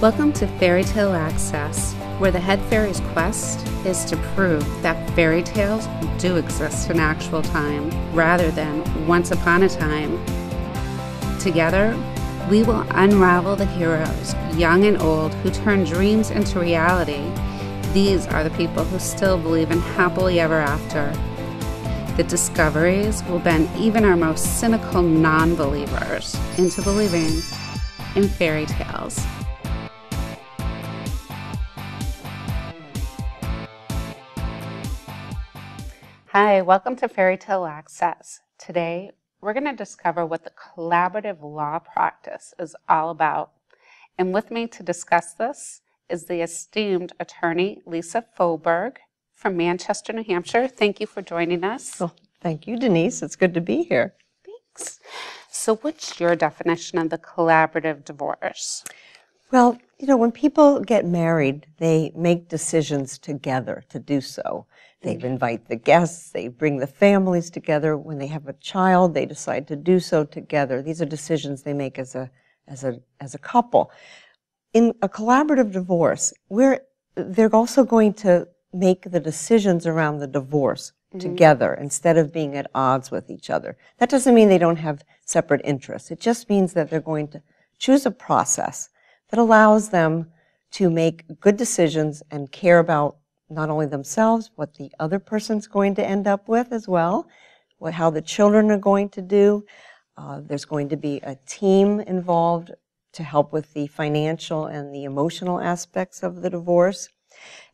Welcome to Fairy Tale Access, where the head fairy's quest is to prove that fairy tales do exist in actual time, rather than once upon a time. Together, we will unravel the heroes, young and old, who turn dreams into reality. These are the people who still believe in happily ever after. The discoveries will bend even our most cynical non-believers into believing in fairy tales. Hi, welcome to Fairy Tale Access. Today, we're going to discover what the collaborative law practice is all about. And with me to discuss this is the esteemed attorney, Lisa Faubourg from Manchester, New Hampshire. Thank you for joining us. Well, thank you, Denise. It's good to be here. Thanks. So what's your definition of the collaborative divorce? Well, when people get married, they make decisions together to do so. They invite the guests, they bring the families together. When they have a child, they decide to do so together. These are decisions they make as a couple. In a collaborative divorce, they're also going to make the decisions around the divorce together instead of being at odds with each other. That doesn't mean they don't have separate interests. It just means that they're going to choose a process that allows them to make good decisions and care about not only themselves, what the other person's going to end up with as well, how the children are going to do. There's going to be a team involved to help with the financial and the emotional aspects of the divorce.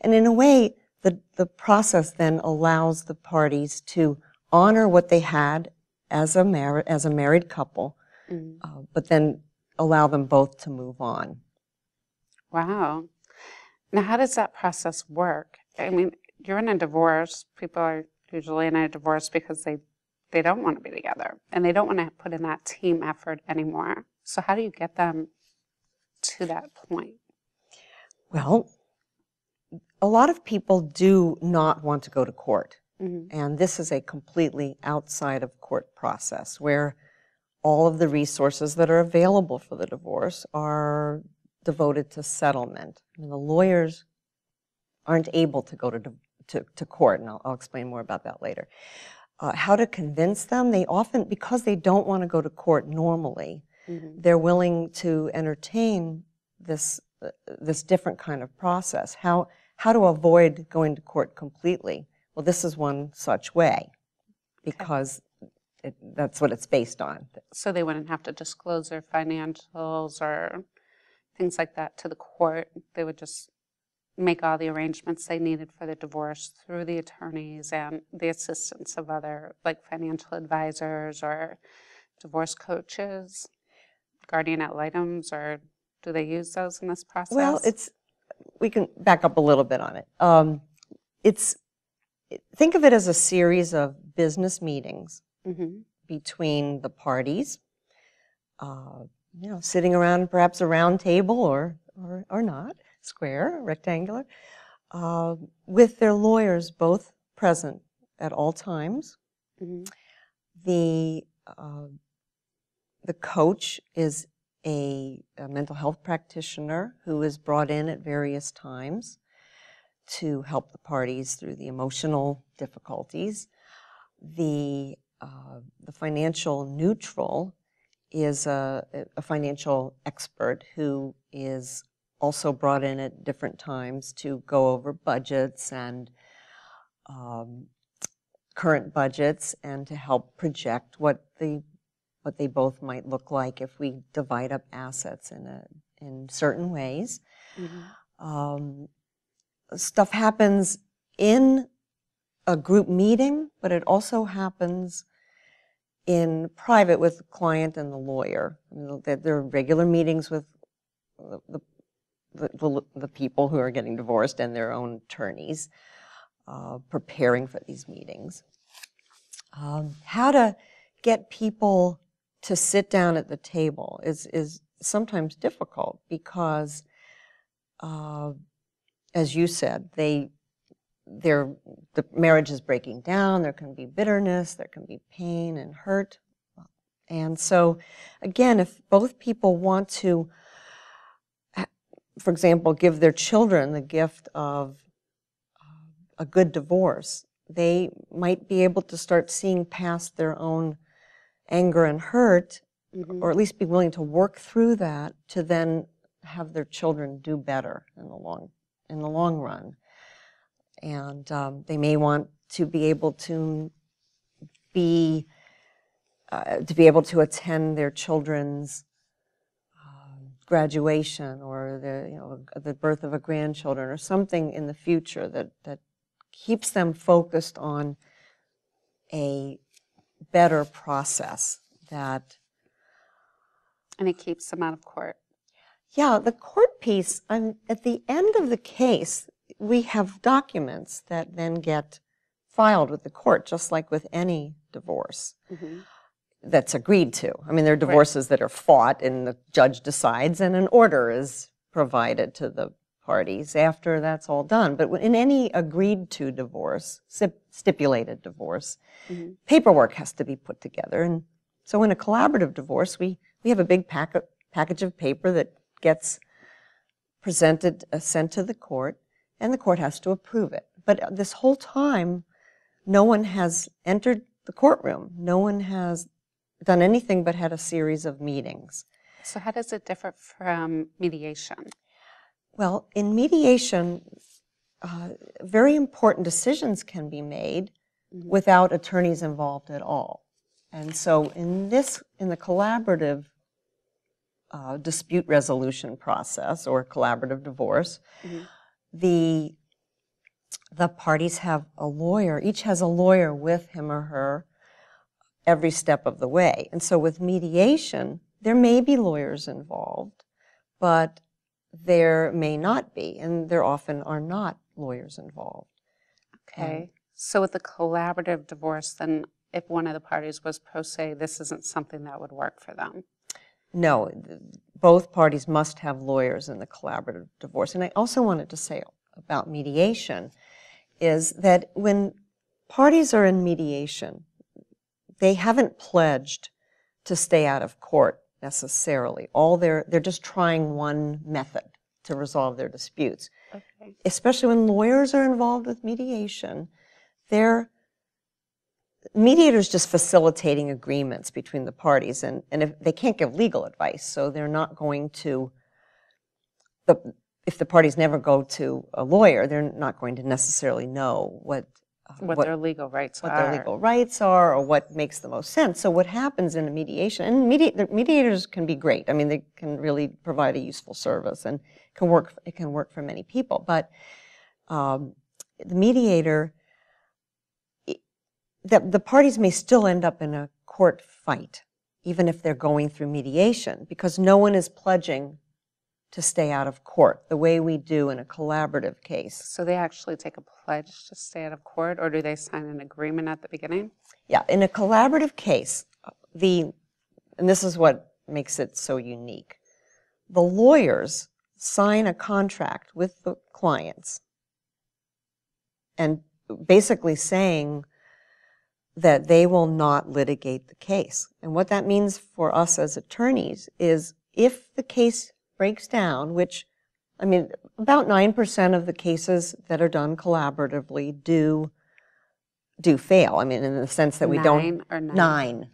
And in a way, the process then allows the parties to honor what they had as a married couple, but then allow them both to move on. Wow. Now, how does that process work? I mean, you're in a divorce. People are usually in a divorce because they don't want to be together and they don't want to put in that team effort anymore. So how do you get them to that point? Well, a lot of people do not want to go to court. And this is a completely outside of court process where all of the resources that are available for the divorce are devoted to settlement. I mean, the lawyers aren't able to go to court, and I'll explain more about that later. How to convince them? They often, because they don't want to go to court normally, they're willing to entertain this different kind of process. How to avoid going to court completely? Well, this is one such way, because that's what it's based on. So they wouldn't have to disclose their financials or things like that to the court. They would just make all the arrangements they needed for the divorce through the attorneys and the assistance of other, like financial advisors or divorce coaches, guardian ad litems, or do they use those in this process? Well, we can back up a little bit on it. Think of it as a series of business meetings between the parties, sitting around perhaps a round table or not, square, rectangular, with their lawyers both present at all times. The coach is a mental health practitioner who is brought in at various times to help the parties through the emotional difficulties. The financial neutral is a financial expert who is also brought in at different times to go over budgets and current budgets and to help project what they both might look like if we divide up assets in certain ways. Stuff happens in a group meeting, but it also happens in private with the client and the lawyer. There are regular meetings with the people who are getting divorced and their own attorneys preparing for these meetings. How to get people to sit down at the table is sometimes difficult because, as you said, the marriage is breaking down. There can be bitterness, there can be pain and hurt. And so, again, if both people want to for example, give their children the gift of a good divorce, they might be able to start seeing past their own anger and hurt, or at least be willing to work through that to then have their children do better in the long run. And they may want to be able to able to attend their children's graduation, or the birth of a grandchildren, or something in the future that keeps them focused on a better process. And it keeps them out of court. Yeah, the court piece, at the end of the case, we have documents that then get filed with the court, just like with any divorce that's agreed to. I mean, there are divorces that are fought and the judge decides and an order is provided to the parties after that's all done. But in any agreed to divorce, stipulated divorce, paperwork has to be put together. And so in a collaborative divorce, we have a big package of paper that gets presented, sent to the court, and the court has to approve it. But this whole time, no one has entered the courtroom. No one has done anything but had a series of meetings. So how does it differ from mediation? Well, in mediation, very important decisions can be made without attorneys involved at all. And so in the collaborative dispute resolution process, or collaborative divorce, the parties have a lawyer. Each has a lawyer with him or her every step of the way. And so with mediation, there may be lawyers involved, but there may not be, and there often are not lawyers involved. Okay. So with the collaborative divorce, then if one of the parties was pro se, this isn't something that would work for them? No, both parties must have lawyers in the collaborative divorce. And I also wanted to say about mediation is that when parties are in mediation, they haven't pledged to stay out of court necessarily. They're just trying one method to resolve their disputes. Okay. Especially when lawyers are involved with mediation, mediators just facilitating agreements between the parties, and if they can't give legal advice, so they're not going to, if the parties never go to a lawyer, they're not going to necessarily know what their legal rights are, or what makes the most sense. So what happens in a mediation, and mediators can be great. I mean, they can really provide a useful service, and it can work for many people. But the mediator, the parties may still end up in a court fight, even if they're going through mediation, because no one is pledging to stay out of court the way we do in a collaborative case. So they actually take a pledge to stay out of court, or do they sign an agreement at the beginning? Yeah, in a collaborative case, and this is what makes it so unique, the lawyers sign a contract with the clients and basically saying that they will not litigate the case. And what that means for us as attorneys is if the case breaks down, which, I mean, about 9% of the cases that are done collaboratively do fail. I mean, in the sense that we don't... Nine.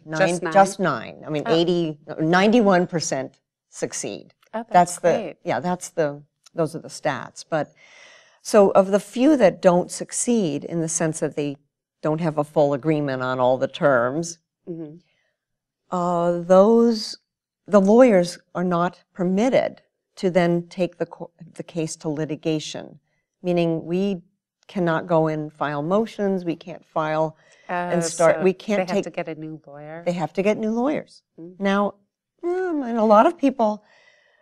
Just nine. I mean, 91% succeed. Oh, that's great. Those are the stats. But, so of the few that don't succeed in the sense that they don't have a full agreement on all the terms, the lawyers are not permitted to then take the case to litigation, meaning we cannot go and file motions, we can't file and start, we can't they have to get a new lawyer? They have to get new lawyers. Now, and a lot of people...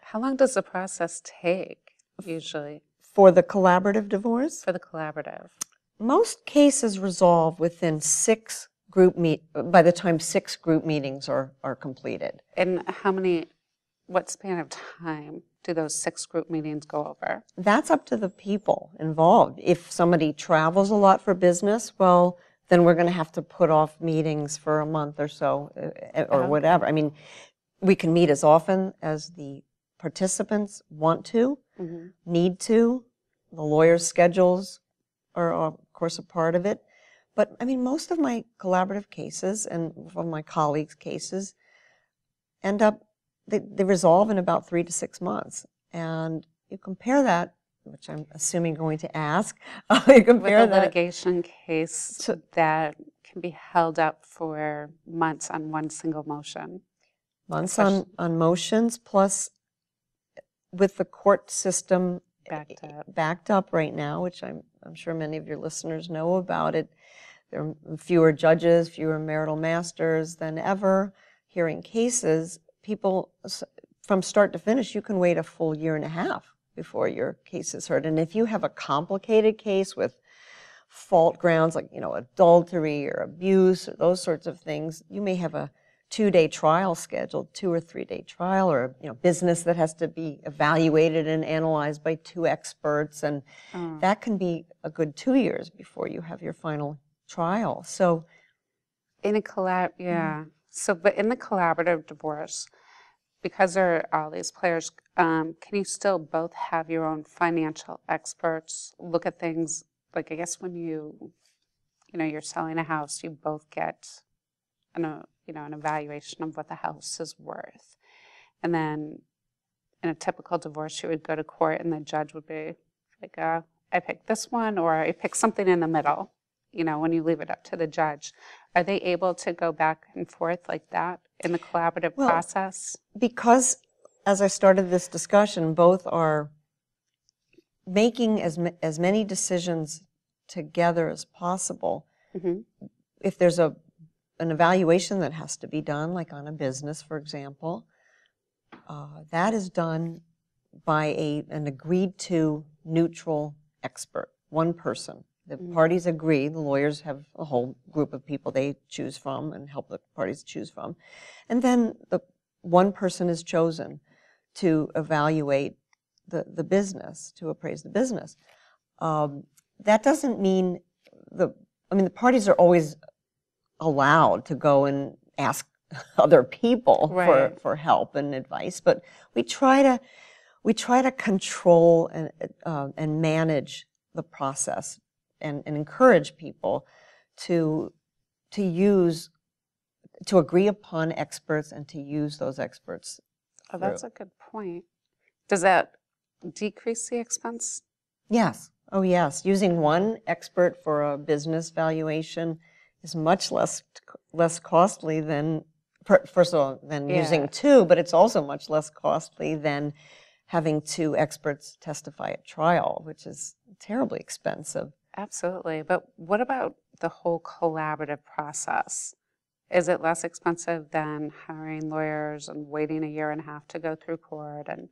How long does the process take, usually? For the collaborative divorce? For the collaborative. Most cases resolve within by the time 6 group meetings are completed. And what span of time do those 6 group meetings go over? That's up to the people involved. If somebody travels a lot for business, well, then we're going to have to put off meetings for a month or so, or whatever. I mean, we can meet as often as the participants want to, need to. The lawyers' schedules are, of course, a part of it. But, I mean, most of my collaborative cases and from my colleagues' cases end up, they resolve in about 3 to 6 months. And you compare that, which I'm assuming you're going to ask, you compare with a that litigation case that can be held up for months on one single motion. Months on motions, plus with the court system backed up right now, which I'm sure many of your listeners know about it. There are fewer judges, fewer marital masters than ever hearing cases. People, from start to finish, you can wait a full year and a half before your case is heard. And if you have a complicated case with fault grounds like, adultery or abuse or those sorts of things, you may have a 2-day trial scheduled, 2 or 3-day trial, or business that has to be evaluated and analyzed by 2 experts, and that can be a good 2 years before you have your final trial. So, but in the collaborative divorce, because there are all these players, can you still both have your own financial experts look at things? Like, I guess when you're selling a house, you both get an evaluation of what the house is worth. And then in a typical divorce, you would go to court and the judge would be like, I picked this one, or I picked something in the middle, when you leave it up to the judge. Are they able to go back and forth like that in the collaborative process? Because, as I started this discussion, both are making as many decisions together as possible. If there's an evaluation that has to be done, like on a business, for example, that is done by an agreed-to neutral expert, one person. The parties agree, the lawyers have a whole group of people they choose from and help the parties choose from. And then the one person is chosen to evaluate the business, to appraise the business. That doesn't mean the parties are always allowed to go and ask other people for help and advice, but we try to control and manage the process and encourage people to agree upon experts and to use those experts. Oh, that's a good point. Does that decrease the expense? Yes. Oh, yes. Using one expert for a business valuation is much less costly than, first of all, than using 2, but it's also much less costly than having 2 experts testify at trial, which is terribly expensive. Absolutely. But what about the whole collaborative process? Is it less expensive than hiring lawyers and waiting a year and a half to go through court and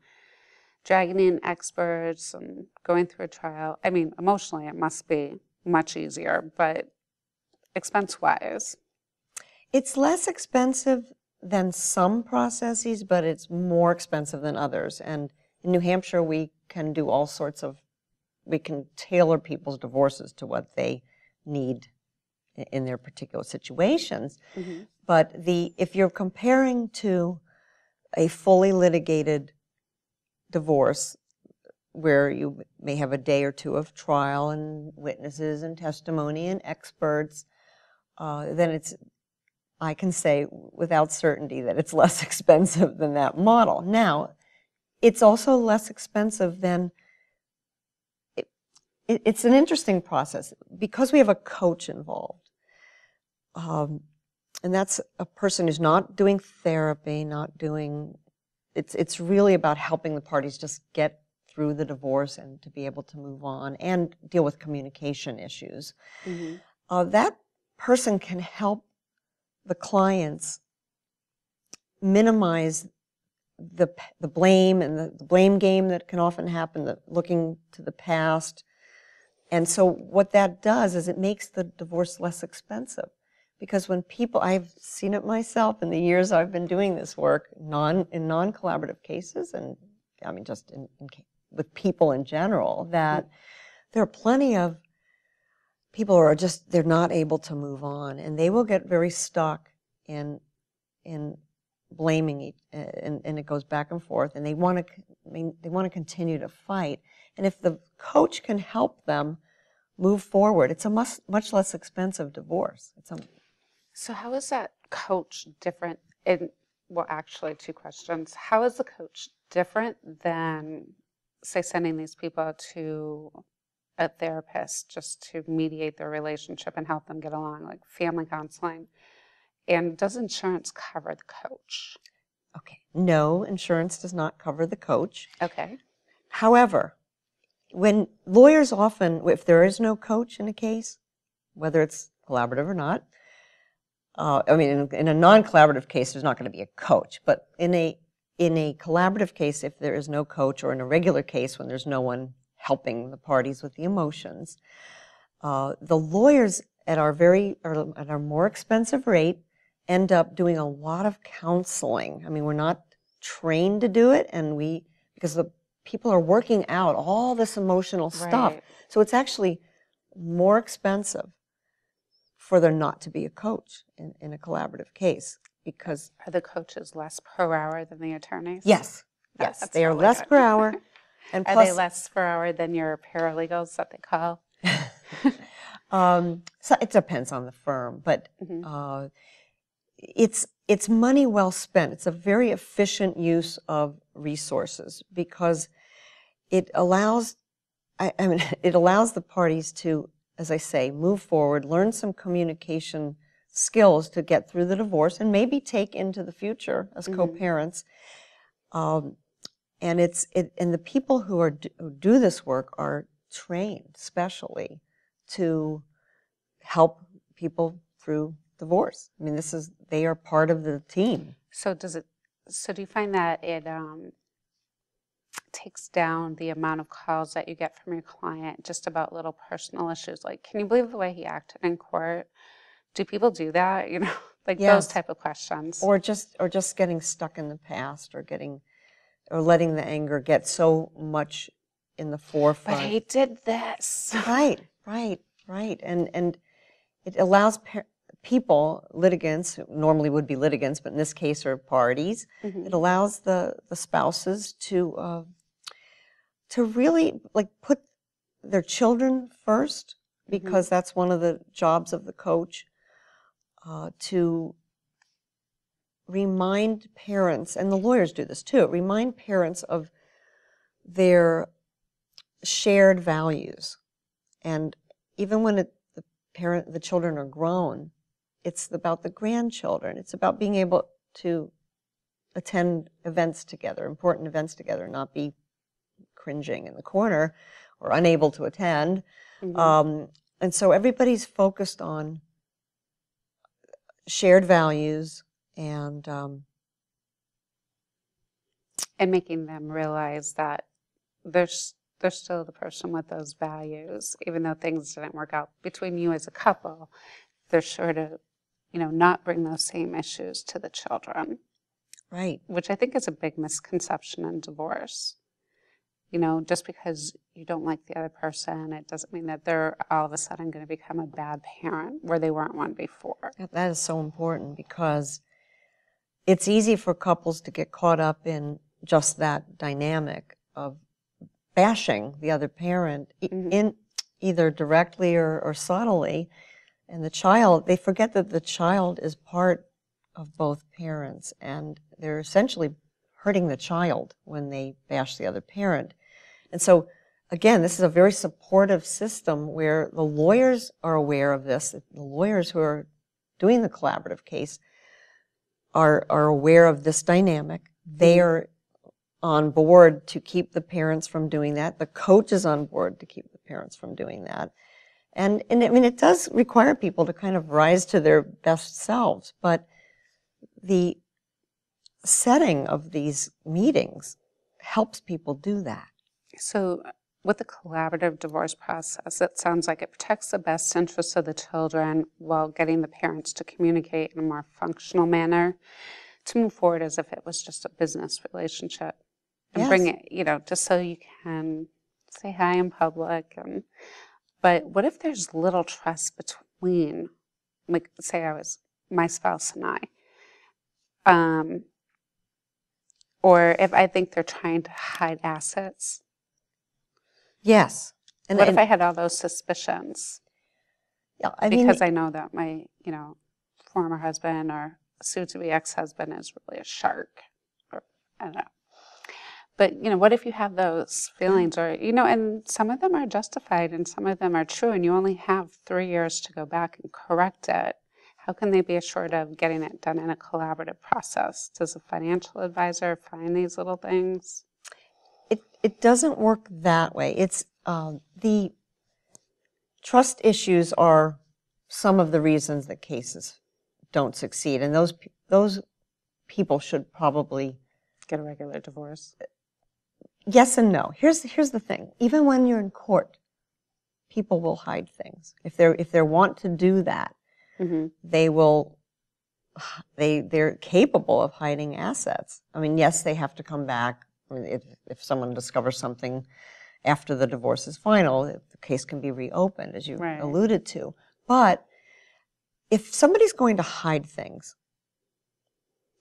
dragging in experts and going through a trial? I mean, emotionally, it must be much easier, but expense-wise? It's less expensive than some processes, but it's more expensive than others. And in New Hampshire, we can tailor people's divorces to what they need in their particular situations. But if you're comparing to a fully litigated divorce where you may have a day or 2 of trial and witnesses and testimony and experts, then I can say without certainty that it's less expensive than that model. Now, it's also less expensive than, it's an interesting process because we have a coach involved. And that's a person who's not doing therapy, it's really about helping the parties just get through the divorce and to be able to move on and deal with communication issues. That person can help the clients minimize the blame and the blame game that can often happen, looking to the past. And so what that does is it makes the divorce less expensive. Because when I've seen it myself in the years I've been doing this work, in non-collaborative cases, and I mean just with people in general, that there are plenty of people who are they're not able to move on, and they will get very stuck in blaming and it goes back and forth, and they want to, they want to continue to fight. And if the coach can help them move forward, it's a much less expensive divorce. So how is that coach different well, actually, two questions. How is the coach different than, say, sending these people to a therapist just to mediate their relationship and help them get along, like family counseling? And does insurance cover the coach? Okay. No, insurance does not cover the coach. Okay. However, when lawyers often, if there is no coach in a case, whether it's collaborative or not, I mean, in a non-collaborative case, there's not going to be a coach. But in a collaborative case, if there is no coach, or in a regular case when there's no one helping the parties with the emotions, the lawyers at our more expensive rate end up doing a lot of counseling. I mean, we're not trained to do it, and because the people are working out all this emotional stuff. Right. So it's actually more expensive for there not to be a coach in a collaborative case, because Are the coaches less per hour than the attorneys? yes, That's they are really less good. per hour, and Are plus, they less per hour than your paralegals that they call? so it depends on the firm, but Mm-hmm. It's money well spent. It's a very efficient use of resources, because it allows it allows the parties to, as I say, move forward, learn some communication skills to get through the divorce, and maybe take into the future as co-parents. And and the people who do this work are trained specially to help people through divorce. I mean, they are part of the team. So do you find that it takes down the amount of calls that you get from your client just about little personal issues? Like, can you believe the way he acted in court? Do people do that? You know, like those Yes. type of questions. Or just getting stuck in the past, or letting the anger get so much in the forefront. But he did this. Right. And it allows people, litigants, who normally would be litigants, but in this case are parties, it allows the spouses to really put their children first, because that's one of the jobs of the coach, to remind parents, and the lawyers do this too, remind parents of their shared values. And even when the children are grown, it's about the grandchildren. It's about being able to attend events together, important events together, not be cringing in the corner or unable to attend. And so everybody's focused on shared values and making them realize that they're still the person with those values, even though things didn't work out between you as a couple. They're sure to, not bring those same issues to the children. right. Which I think is a big misconception in divorce. Just because you don't like the other person, it doesn't mean that they're all of a sudden going to become a bad parent where they weren't one before. That is so important, because it's easy for couples to get caught up in just that dynamic of bashing the other parent, in either directly or subtly. And they forget that the child is part of both parents, and they're essentially hurting the child when they bash the other parent. And so, again, this is a very supportive system where the lawyers are aware of this. The lawyers who are doing the collaborative case are aware of this dynamic. They are on board to keep the parents from doing that. The coach is on board to keep the parents from doing that. And I mean, it does require people to kind of rise to their best selves, but the setting of these meetings helps people do that. So with the collaborative divorce process, it sounds like it protects the best interests of the children while getting the parents to communicate in a more functional manner to move forward as if it was just a business relationship. And bring it, just so you can say hi in public. But what if there's little trust between, like, say my spouse and I? Or if I think they're trying to hide assets. Yes. What if I had all those suspicions? Yeah, Because I know that my, former husband or soon-to-be ex-husband is really a shark. Or, I don't know. But, what if you have those feelings or, and some of them are justified and some of them are true and you only have 3 years to go back and correct it. How can they be assured of getting it done in a collaborative process? Does a financial advisor find these little things? It doesn't work that way. It's the trust issues are some of the reasons that cases don't succeed, and those people should probably get a regular divorce. Yes and no. Here's the thing. Even when you're in court, people will hide things. If they want to do that, mm-hmm. They're capable of hiding assets. I mean, yes, they have to come back. I mean, if someone discovers something after the divorce is final, the case can be reopened, as you alluded to. But if somebody's going to hide things,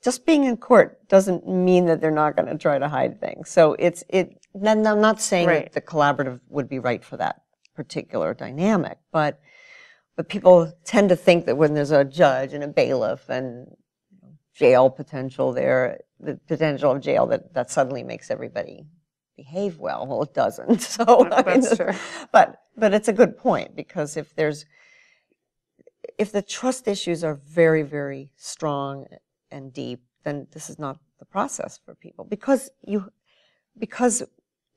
just being in court doesn't mean that they're not going to try to hide things. So I'm not saying that the collaborative would be right for that particular dynamic, but people tend to think that when there's a judge and a bailiff and jail potential there, the potential of jail, that suddenly makes everybody behave well. Well, it doesn't. So that's true. But it's a good point, because if the trust issues are very, very strong and deep, then this is not the process for people, because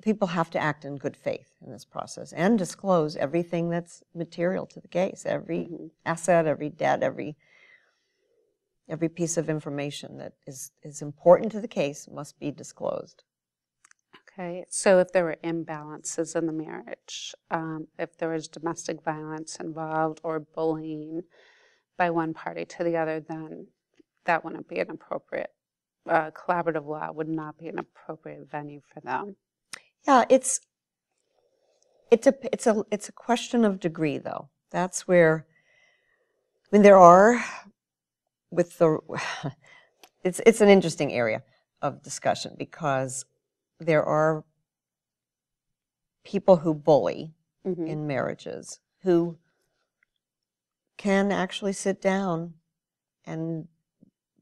people have to act in good faith in this process and disclose everything that's material to the case, every asset, every debt, every piece of information that is important to the case must be disclosed. Okay, so if there were imbalances in the marriage, if there was domestic violence involved or bullying by one party to the other, then that wouldn't be an appropriate, collaborative law would not be an appropriate venue for them. Yeah, it's a question of degree, though. That's where, I mean, there are it's an interesting area of discussion, because there are people who bully in marriages who can actually sit down and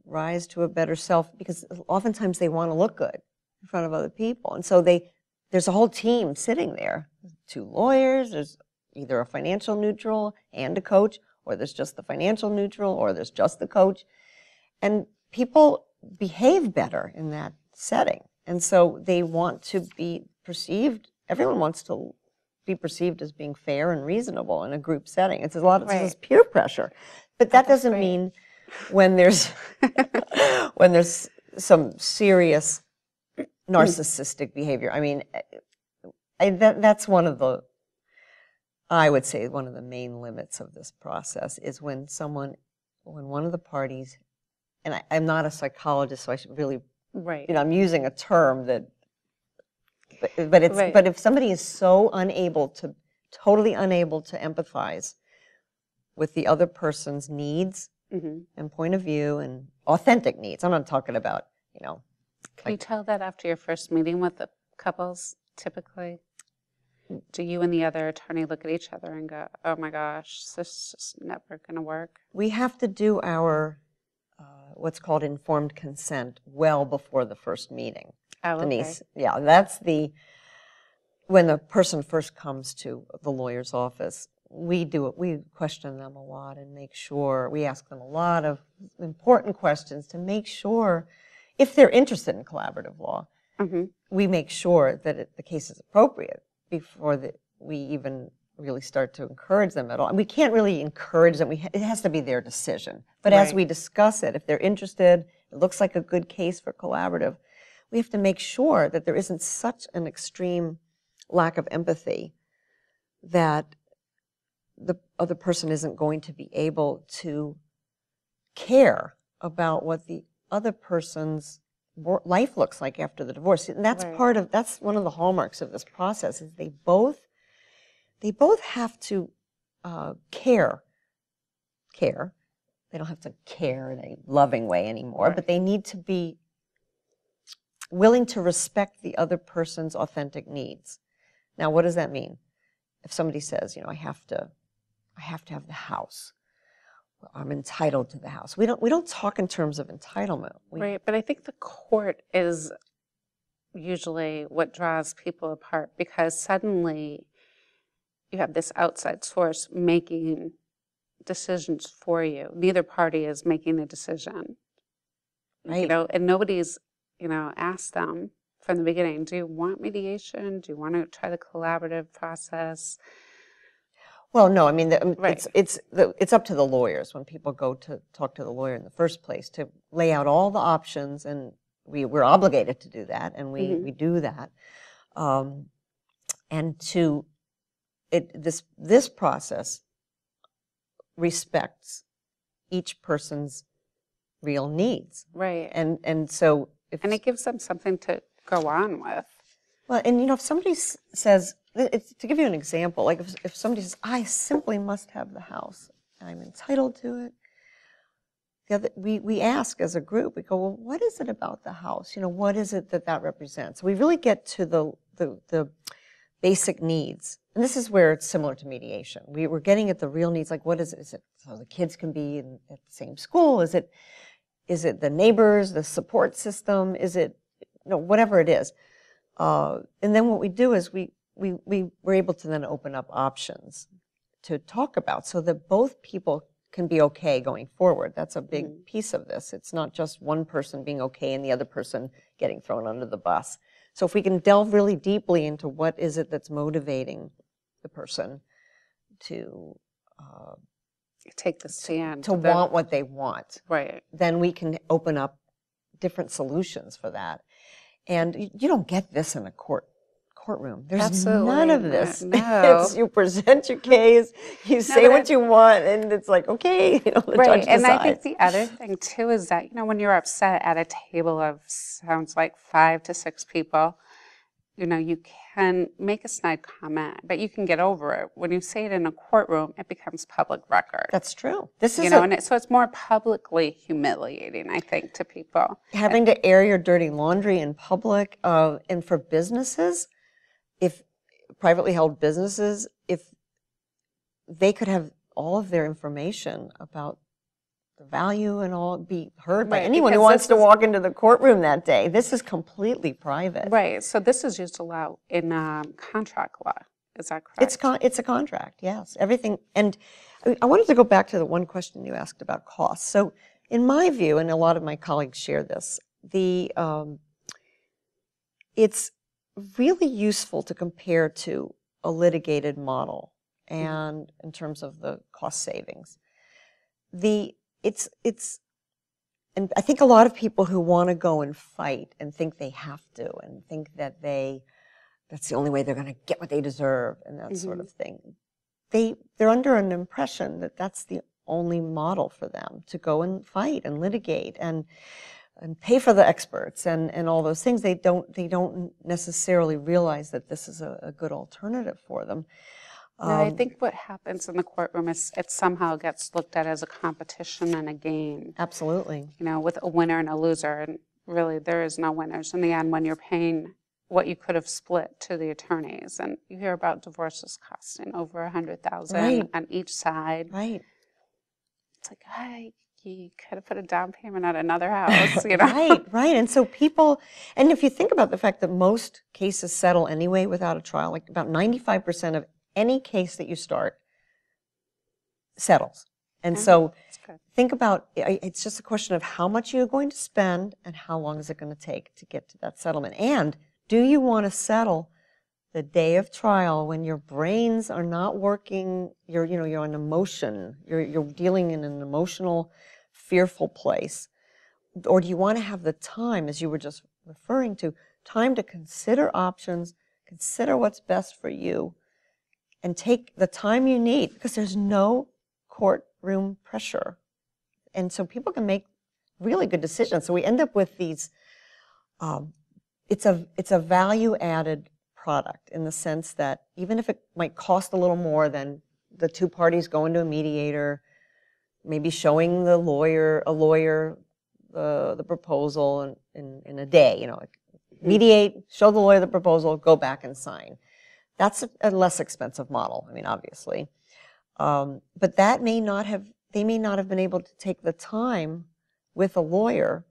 rise to a better self, because oftentimes they want to look good in front of other people. And so there's a whole team sitting there, 2 lawyers, there's either a financial neutral and a coach, or there's just the financial neutral, or there's just the coach. And people behave better in that setting. And so they want to be perceived, everyone wants to be perceived as being fair and reasonable in a group setting. It's a lot of this peer pressure. But that doesn't mean when there's some serious narcissistic behavior. I mean, that's I would say one of the main limits of this process is when one of the parties, and I'm not a psychologist, so I should really, I'm using a term that, but if somebody is so totally unable to empathize with the other person's needs and point of view and authentic needs, I'm not talking about, Can you tell that after your first meeting with the couples, typically? Do you and the other attorney look at each other and go, oh my gosh, this is just never going to work? We have to do our what's called informed consent well before the first meeting. Oh, Denise. Okay. Yeah, that's when the person first comes to the lawyer's office, we question them a lot and make sure, we ask them a lot of important questions to make sure, if they're interested in collaborative law, we make sure that the case is appropriate before we even really start to encourage them at all. And we can't really encourage them. It has to be their decision. But as we discuss it, if they're interested, it looks like a good case for collaborative, we have to make sure that there isn't such an extreme lack of empathy that the other person isn't going to be able to care about what the other person's life looks like after the divorce. And that's that's one of the hallmarks of this process, is they both have to care. They don't have to care in a loving way anymore, but they need to be willing to respect the other person's authentic needs. Now, what does that mean? If somebody says, I have to have the house. Well, I'm entitled to the house. We don't talk in terms of entitlement. Right, but I think the court is usually what draws people apart, because suddenly you have this outside source making decisions for you. Neither party is making a decision. Right. And nobody's, asked them from the beginning, do you want mediation? Do you want to try the collaborative process? Well, no, I mean, Right. it's up to the lawyers when people go to talk to the lawyer in the first place to lay out all the options, and we're obligated to do that, and we do that. And this process respects each person's real needs. Right. And so and it gives them something to go on with. Well, and if somebody says, to give you an example, like if somebody says, I simply must have the house, I'm entitled to it, we ask as a group, we go, well, what is it about the house? What is it that represents? We really get to the basic needs. And this is where it's similar to mediation. We're getting at the real needs, like what is it? Is it so the kids can be at the same school? Is it the neighbors, the support system? Is it, whatever it is. And then what we do is we're able to then open up options to talk about so that both people can be okay going forward. That's a big piece of this. It's not just one person being okay and the other person getting thrown under the bus. So if we can delve really deeply into what is it that's motivating the person to take the stand, to want what they want, right? Then we can open up different solutions for that. And you don't get this in a courtroom. There's Absolutely none of this. No. You present your case, you say what you want, and it's like, okay, the right. judge And decides. I think the other thing too is that, when you're upset at a table of sounds like 5 to 6 people, you can make a snide comment, but you can get over it. When you say it in a courtroom, it becomes public record. That's true. This is so it's more publicly humiliating, I think, to people. Having to air your dirty laundry in public, and for businesses, if privately held businesses, if they could have all of their information about the value and all be heard by anyone who wants to walk into the courtroom that day. This is completely private. Right. So this is used a lot in contract law. Is that correct? It's a contract, yes. Everything. And I wanted to go back to the one question you asked about costs. So in my view, and a lot of my colleagues share this, it's really useful to compare to a litigated model and in terms of the cost savings. And I think a lot of people who want to go and fight and think they have to and think that that's the only way they're going to get what they deserve and that sort of thing, they're under an impression that that's the only model for them, to go and fight and litigate and pay for the experts and all those things. They don't necessarily realize that this is a good alternative for them. I think what happens in the courtroom is it somehow gets looked at as a competition and a game. Absolutely. With a winner and a loser, and really there is no winners in the end when you're paying what you could have split to the attorneys. And you hear about divorces costing over $100,000 on each side. Right. It's like, you could have put a down payment on another house, Right. And so and if you think about the fact that most cases settle anyway without a trial, like about 95% of any case that you start settles. And so think about, it's just a question of how much you're going to spend and how long is it going to take to get to that settlement. And do you want to settle the day of trial when your brains are not working, you're on emotion, you're dealing in an emotional, fearful place? Or do you want to have the time, as you were just referring to, time to consider options, consider what's best for you, and take the time you need, because there's no courtroom pressure. And so people can make really good decisions. So we end up with these, it's a value-added product in the sense that even if it might cost a little more than the two parties going to a mediator, maybe showing a lawyer the proposal in a day, mediate, show the lawyer the proposal, go back and sign. That's a less expensive model, I mean, obviously. But that they may not have been able to take the time with a lawyer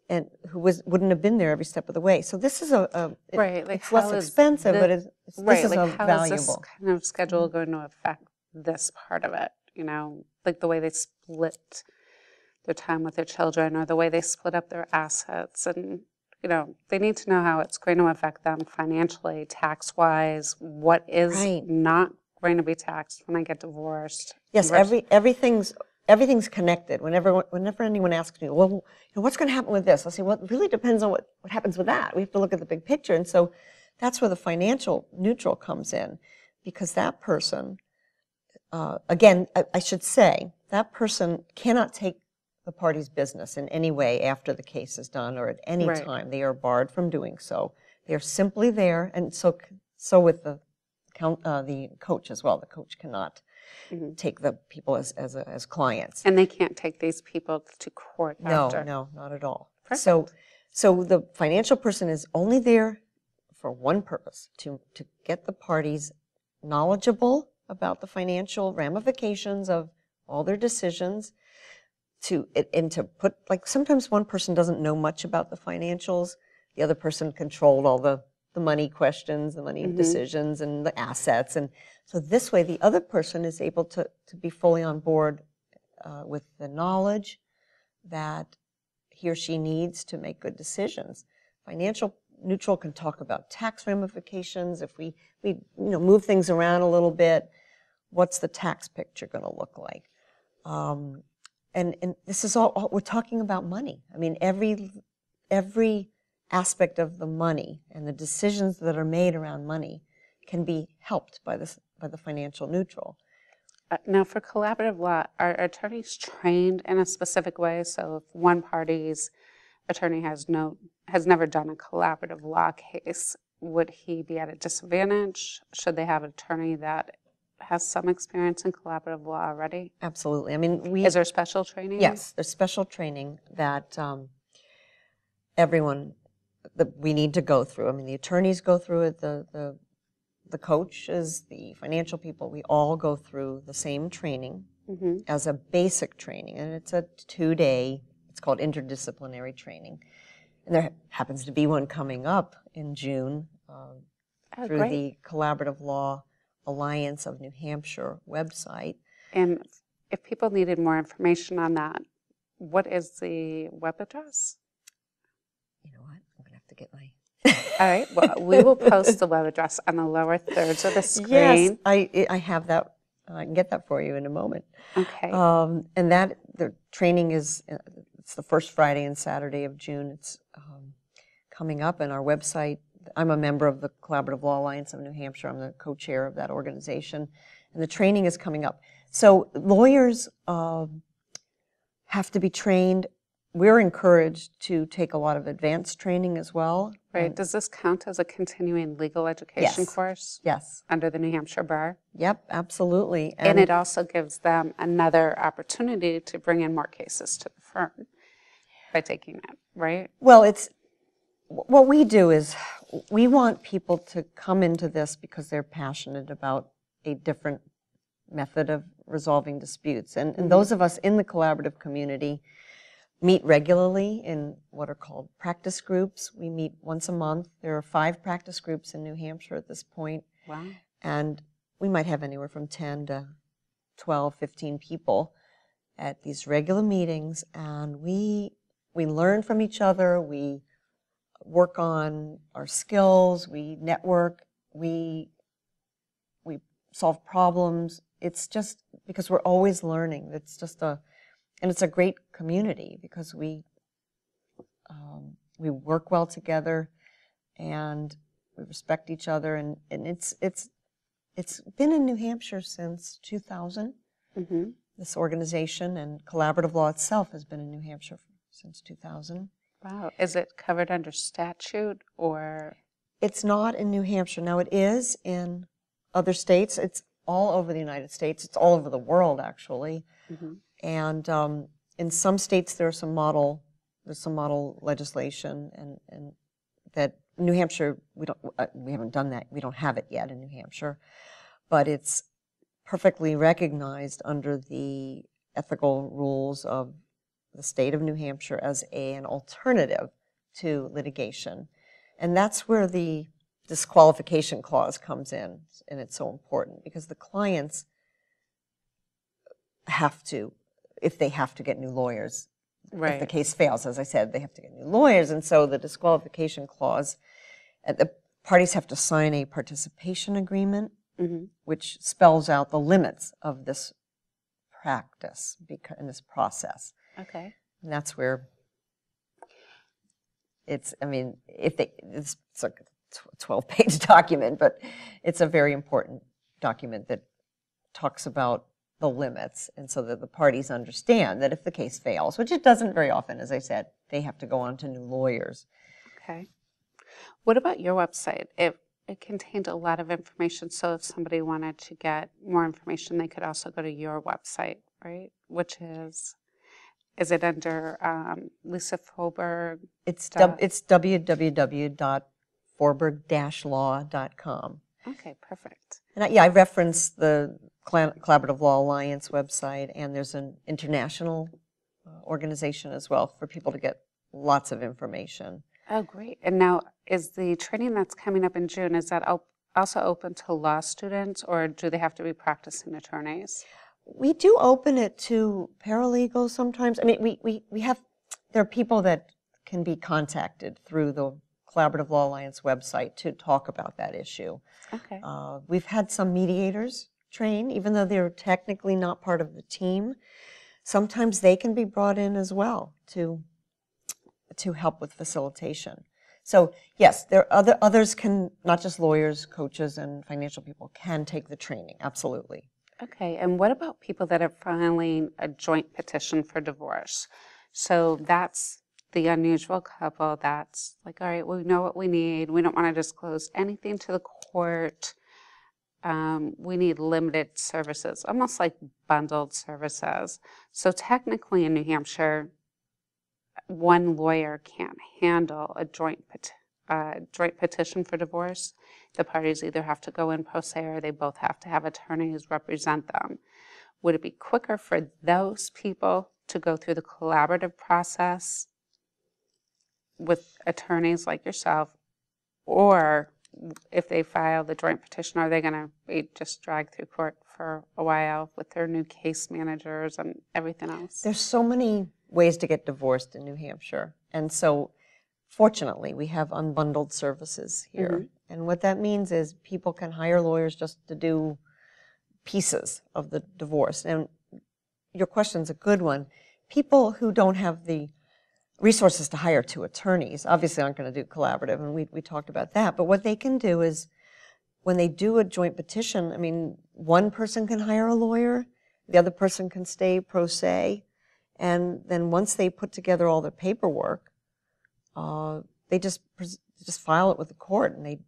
and who wouldn't have been there every step of the way. So this is it's less expensive, but this is how valuable. is this kind of schedule going to affect this part of it? You know, like the way they split their time with their children or the way they split up their assets. And, you know, they need to know how it's going to affect them financially, tax-wise, what is not going to be taxed when I get divorced. Yes, everything's connected. Whenever anyone asks me, well, you know, what's going to happen with this? I'll say, well, it really depends on what happens with that. We have to look at the big picture. And so that's where the financial neutral comes in, because that person, again, I should say, that person cannot take the party's business in any way after the case is done or at any time. They are barred from doing so. They are simply there, and so with the coach as well. The coach cannot take the people as clients. And they can't take these people to court after. No, not at all. Perfect. So the financial person is only there for one purpose, to get the parties knowledgeable about the financial ramifications of all their decisions, and to put, like, sometimes one person doesn't know much about the financials, the other person controlled all the money questions, the money decisions, and the assets. And so this way, the other person is able to be fully on board with the knowledge that he or she needs to make good decisions. Financial neutral can talk about tax ramifications. If we move things around a little bit, what's the tax picture going to look like? And this is all we're talking about money. I mean, every aspect of the money and the decisions that are made around money can be helped by the financial neutral. Now, for collaborative law, are attorneys trained in a specific way? So if one party's attorney has never done a collaborative law case, would he be at a disadvantage? Should they have an attorney that has some experience in collaborative law already? Absolutely. I mean, is there special training? Yes, there's special training that everyone that we need to go through. I mean, the attorneys go through it, the coaches, the financial people, we all go through the same training as a basic training, and it's a 2-day, it's called interdisciplinary training. And there happens to be one coming up in June through the Collaborative Law Alliance of New Hampshire website. And if people needed more information on that, what is the web address? You know what? I'm going to have to get my... All right. Well, we will post the web address on the lower thirds of the screen. Yes, I have that. I can get that for you in a moment. Okay. And that the training it's the first Friday and Saturday of June. It's coming up, and our website. I'm a member of the Collaborative Law Alliance of New Hampshire. I'm the co-chair of that organization, and the training is coming up. So lawyers have to be trained. We're encouraged to take a lot of advanced training as well. Right. Does this count as a continuing legal education course? Yes. Under the New Hampshire Bar? Yep, absolutely. And it also gives them another opportunity to bring in more cases to the firm by taking it, right? Well, what we do is we want people to come into this because they're passionate about a different method of resolving disputes. And those of us in the collaborative community meet regularly in what are called practice groups. We meet once a month. There are 5 practice groups in New Hampshire at this point. Wow. And we might have anywhere from 10 to 12, 15 people at these regular meetings. And we learn from each other. We work on our skills. We network. We solve problems. It's just because we're always learning. And it's a great community because we work well together and we respect each other, and it's been in New Hampshire since 2000. This organization and collaborative law itself has been in New Hampshire since 2000. Wow. Is it covered under statute or? It's not in New Hampshire. Now it is in other states. It's all over the United States. It's all over the world, actually. And in some states there's some model legislation and that New Hampshire, we haven't done that. We don't have it yet in New Hampshire, but it's perfectly recognized under the ethical rules of the state of New Hampshire as an alternative to litigation. And that's where the disqualification clause comes in, and it's so important because the clients have to, if they have to get new lawyers, if the case fails, as I said, they have to get new lawyers. And so the disqualification clause, the parties have to sign a participation agreement, which spells out the limits of this practice in this process. Okay. And that's where it's, I mean, it's like a 12-page document, but it's a very important document that talks about the limits, and so that the parties understand that if the case fails, which it doesn't very often, as I said, they have to go on to new lawyers. Okay. What about your website? It contained a lot of information, so if somebody wanted to get more information, they could also go to your website, right? Which is it under Lisa Foberg? It's www.forberg-law.com. Okay, perfect. And I referenced the Collaborative Law Alliance website, and there's an international organization as well for people to get lots of information. Oh, great. And now, is the training that's coming up in June, is that also open to law students, or do they have to be practicing attorneys? We do open it to paralegals sometimes. I mean, there are people that can be contacted through the Collaborative Law Alliance website to talk about that issue. Okay. We've had some mediators train, even though they're technically not part of the team. Sometimes they can be brought in as well to help with facilitation. So yes, others can, not just lawyers, coaches, and financial people can take the training, absolutely. Okay, and what about people that are filing a joint petition for divorce? So that's the unusual couple that's like, all right, we know what we need. We don't want to disclose anything to the court. We need limited services, almost like bundled services. So technically in New Hampshire, one lawyer can't handle a joint petition for divorce. The parties either have to go in pro se or they both have to have attorneys represent them. Would it be quicker for those people to go through the collaborative process with attorneys like yourself, or if they file the joint petition, are they going to be just dragged through court for a while with their new case managers and everything else? There's so many ways to get divorced in New Hampshire. And so, fortunately, we have unbundled services here. And what that means is people can hire lawyers just to do pieces of the divorce. And your question's a good one. People who don't have the resources to hire two attorneys obviously aren't going to do collaborative, and we talked about that. But what they can do is, when they do a joint petition, I mean, one person can hire a lawyer, the other person can stay pro se, and then once they put together all their paperwork, they just file it with the court, and they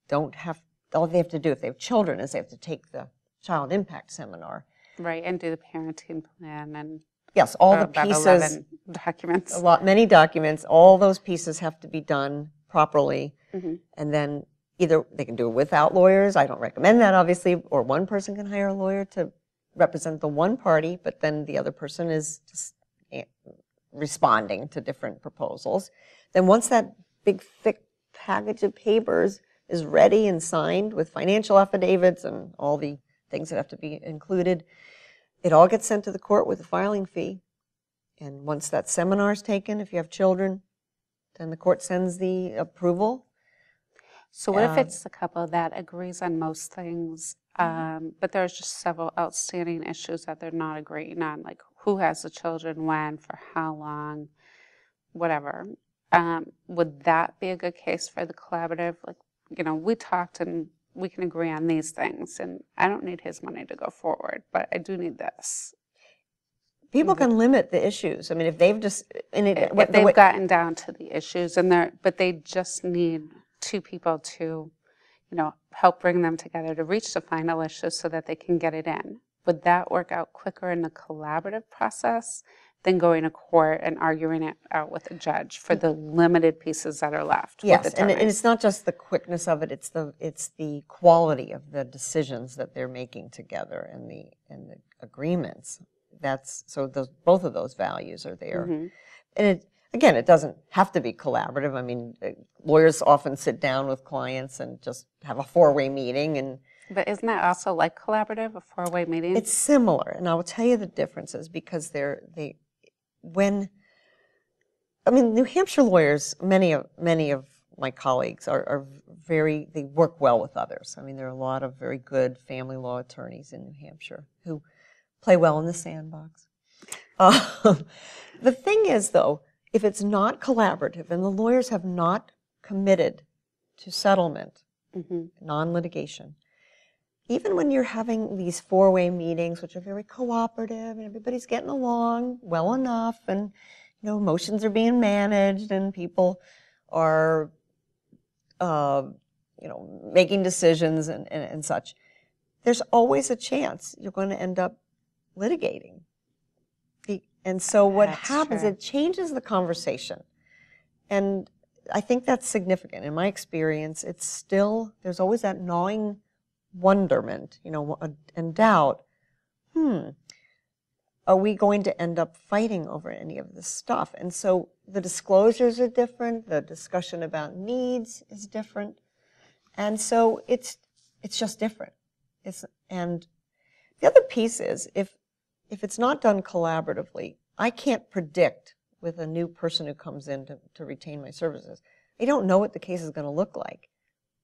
don't have, all they have to do if they have children is they have to take the child impact seminar. Right, and do the parenting plan and yes, all the about pieces, 11 documents. Many documents, all those pieces have to be done properly, and then either they can do it without lawyers, I don't recommend that obviously, or one person can hire a lawyer to represent the one party, but then the other person is just responding to different proposals. Then once that big thick package of papers is ready and signed with financial affidavits and all the things that have to be included, it all gets sent to the court with a filing fee. And once that seminar is taken, if you have children, then the court sends the approval. So what if it's a couple that agrees on most things, but there's just several outstanding issues that they're not agreeing on, like who has the children, when, for how long, whatever. Would that be a good case for the collaborative? Like, you know, we talked and we can agree on these things, and I don't need his money to go forward, but I do need this. People can limit the issues. I mean, if they've just... if they've gotten down to the issues, but they just need two people to, you know, help bring them together to reach the final issue so that they can get it in. Would that work out quicker in the collaborative process than going to court and arguing it out with a judge for the limited pieces that are left. Yes, with and attorneys. it's not just the quickness of it; it's the quality of the decisions that they're making together and the agreements. Both of those values are there, and it doesn't have to be collaborative. I mean, lawyers often sit down with clients and just have a four-way meeting and. But isn't that also like collaborative, a four-way meeting? It's similar, and I will tell you the differences because New Hampshire lawyers, many of my colleagues they work well with others. I mean, there are a lot of very good family law attorneys in New Hampshire who play well in the sandbox. The thing is, though, if it's not collaborative and the lawyers have not committed to settlement, non-litigation, even when you're having these four-way meetings, which are very cooperative and everybody's getting along well enough and, emotions are being managed and people are, making decisions and such, there's always a chance you're going to end up litigating. And so what happens, it changes the conversation. And I think that's significant. In my experience, there's always that gnawing wonderment, and doubt. Are we going to end up fighting over any of this stuff? And so the disclosures are different. The discussion about needs is different. And so it's just different. And the other piece is if it's not done collaboratively, I can't predict with a new person who comes in to retain my services. I don't know what the case is going to look like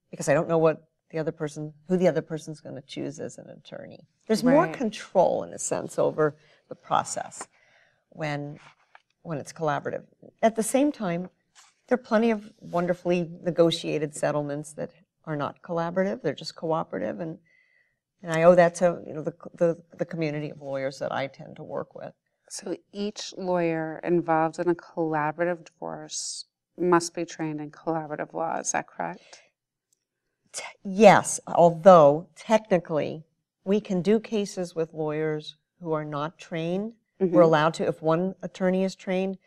because I don't know who the other person's going to choose as an attorney. There's more control, in a sense, over the process when it's collaborative. At the same time, there are plenty of wonderfully negotiated settlements that are not collaborative; they're just cooperative, and I owe that to the community of lawyers that I tend to work with. So each lawyer involved in a collaborative divorce must be trained in collaborative law. Is that correct? Yes, although technically we can do cases with lawyers who are not trained. We're allowed to if one attorney is trained,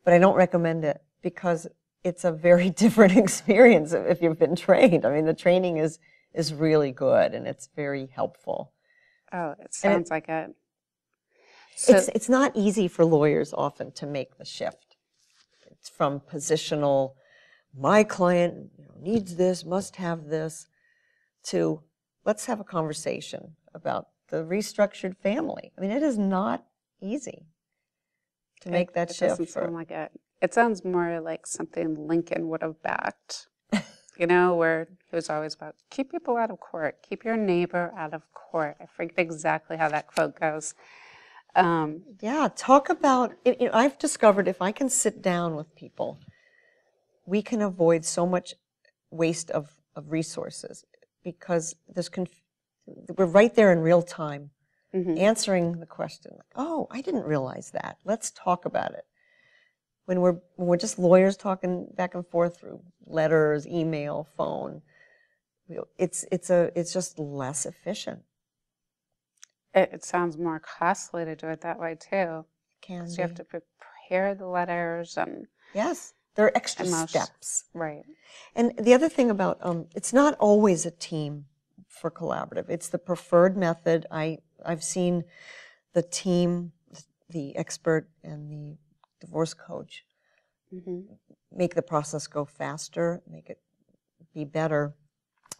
but I don't recommend it because it's a very different experience if you've been trained. I mean, the training is really good and it's very helpful. Oh, it sounds like it. So, it's not easy for lawyers often to make the shift. It's from positional, my client needs this, must have this, to let's have a conversation about the restructured family. I mean, it is not easy to make that shift. Doesn't sound like it. It sounds more like something Lincoln would have backed, where he was always about, keep people out of court, keep your neighbor out of court. I forget exactly how that quote goes. Talk about, I've discovered if I can sit down with people, we can avoid so much waste of resources because we're right there in real time answering the question. Oh, I didn't realize that. Let's talk about it. When we're just lawyers talking back and forth through letters, email, phone, it's just less efficient. It sounds more costly to do it that way too. Can be. You have to prepare the letters and yes, there are extra steps. Right. And the other thing about it's not always a team for collaborative. It's the preferred method. I've seen the team, the expert, and the divorce coach make the process go faster, make it be better.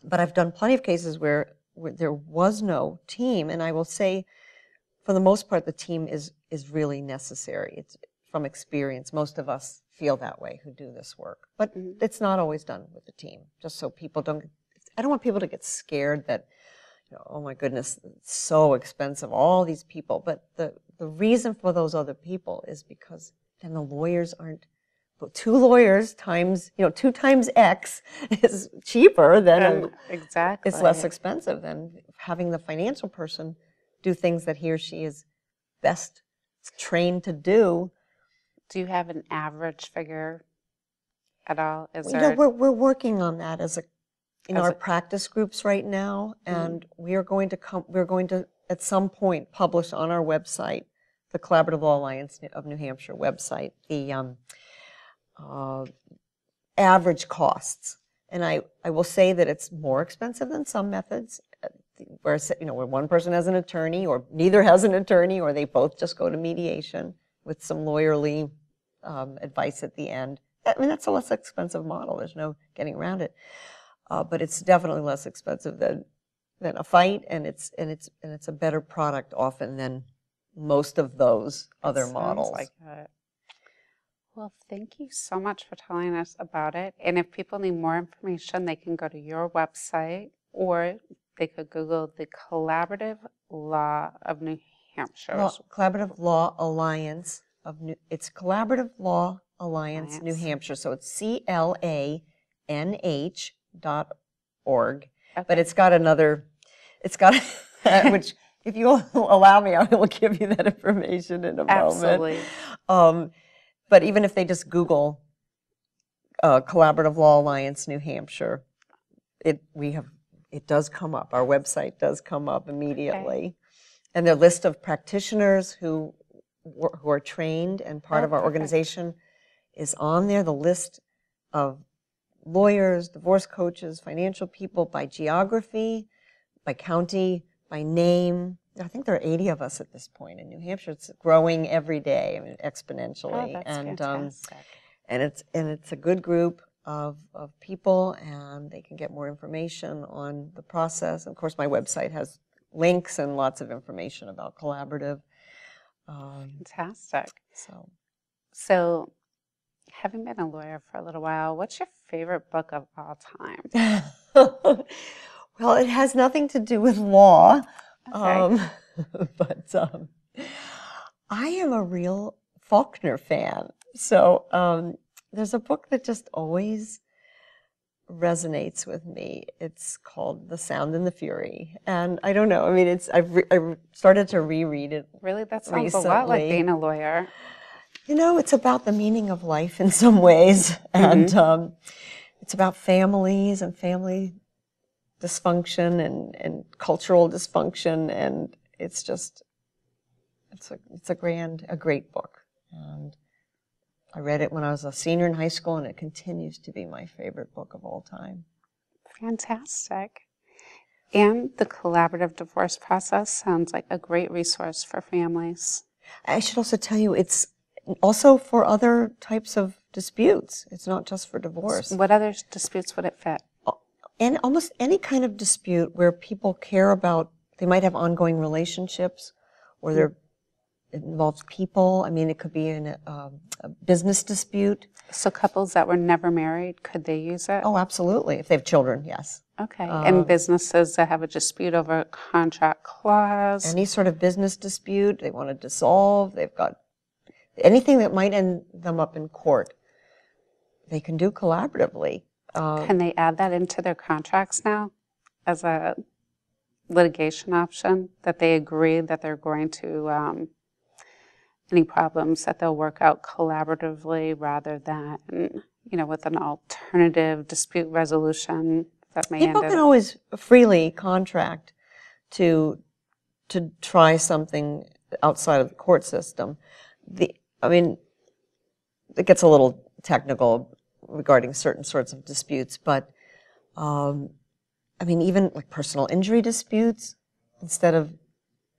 But I've done plenty of cases where there was no team, and I will say, for the most part, the team is really necessary. It's from experience. Most of us feel that way who do this work, but it's not always done with the team. Just so people don't. I don't want people to get scared that, oh my goodness, it's so expensive, all these people. But the reason for those other people is because then the lawyers aren't. But 2 lawyers times 2 times X is cheaper than exactly. It's less expensive than having the financial person do things that he or she is best trained to do. Do you have an average figure at all? We're working on that as our practice groups right now, and we're going to at some point publish on our website the Collaborative Law Alliance of New Hampshire website, the average costs. And I will say that it's more expensive than some methods, where where one person has an attorney, or neither has an attorney, or they both just go to mediation with some lawyerly advice at the end. I mean, that's a less expensive model. There's no getting around it. But it's definitely less expensive than a fight, and it's a better product often than most of those other models. Sounds like it. Well, thank you so much for telling us about it. And if people need more information, they can go to your website, or they could Google the Collaborative Law of New Hampshire. Collaborative Law Alliance it's Collaborative Law Alliance New Hampshire. So it's CLANH.org. Okay. But it's got which, if you allow me, I will give you that information in a Absolutely. moment. But even if they just Google Collaborative Law Alliance New Hampshire, it does come up. Our website does come up immediately. Okay. And their list of practitioners who are trained and part of our organization is on there. The list of lawyers, divorce coaches, financial people by geography, by county, by name. I think there are 80 of us at this point in New Hampshire. It's growing every day, I mean, exponentially. Oh, that's fantastic. And it's a good group of people, and they can get more information on the process. Of course, my website has links and lots of information about collaborative. Fantastic. So, having been a lawyer for a little while, what's your favorite book of all time? Well, it has nothing to do with law. Okay. But I am a real Faulkner fan. So there's a book that just always resonates with me. It's called The Sound and the Fury. And I don't know, I mean, I've started to reread it. Really? That sounds a lot like being a lawyer. It's about the meaning of life in some ways. Mm-hmm. And it's about families and family dysfunction and cultural dysfunction, and it's a great book. And I read it when I was a senior in high school, and it continues to be my favorite book of all time. Fantastic. And the collaborative divorce process sounds like a great resource for families. I should also tell you, it's also for other types of disputes. It's not just for divorce. What other disputes would it fit? And almost any kind of dispute where people care about, they might have ongoing relationships, or it involves people. I mean, it could be in a business dispute. So couples that were never married, could they use it? Oh, absolutely. If they have children, yes. Okay. And businesses that have a dispute over a contract clause? Any sort of business dispute they want to dissolve, they've got anything that might end them up in court, they can do collaboratively. Can they add that into their contracts now as a litigation option, that they agree that they're going to, any problems that they'll work out collaboratively rather than, with an alternative dispute resolution that may end up? People can always freely contract to try something outside of the court system. It gets a little technical regarding certain sorts of disputes, but even like personal injury disputes, instead of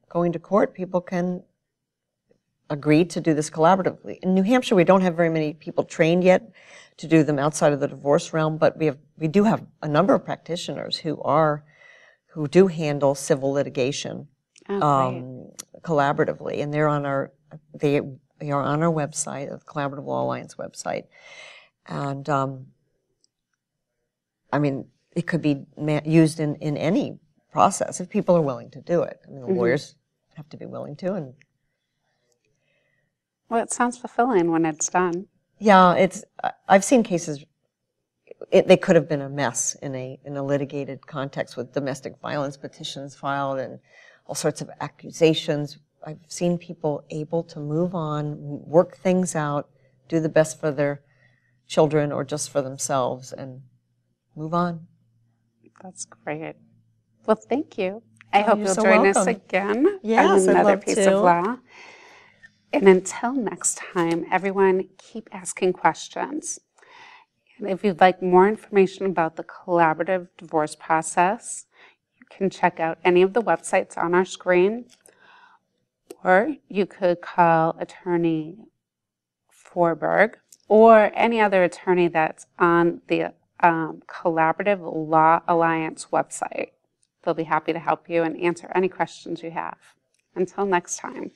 going to court, people can agree to do this collaboratively. In New Hampshire, we don't have very many people trained yet to do them outside of the divorce realm, but we do have a number of practitioners who do handle civil litigation collaboratively, and they are on our website, the Collaborative Law Alliance website. And, it could be used in any process if people are willing to do it. The lawyers have to be willing to. Well, it sounds fulfilling when it's done. Yeah, I've seen cases, they could have been a mess in a litigated context with domestic violence petitions filed and all sorts of accusations. I've seen people able to move on, work things out, do the best for their children or just for themselves, and move on. That's great. Well, thank you. I hope you'll join us again on another piece of law. And until next time, everyone, keep asking questions. And if you'd like more information about the collaborative divorce process, you can check out any of the websites on our screen, or you could call Attorney Forberg or any other attorney that's on the Collaborative Law Alliance website. They'll be happy to help you and answer any questions you have. Until next time.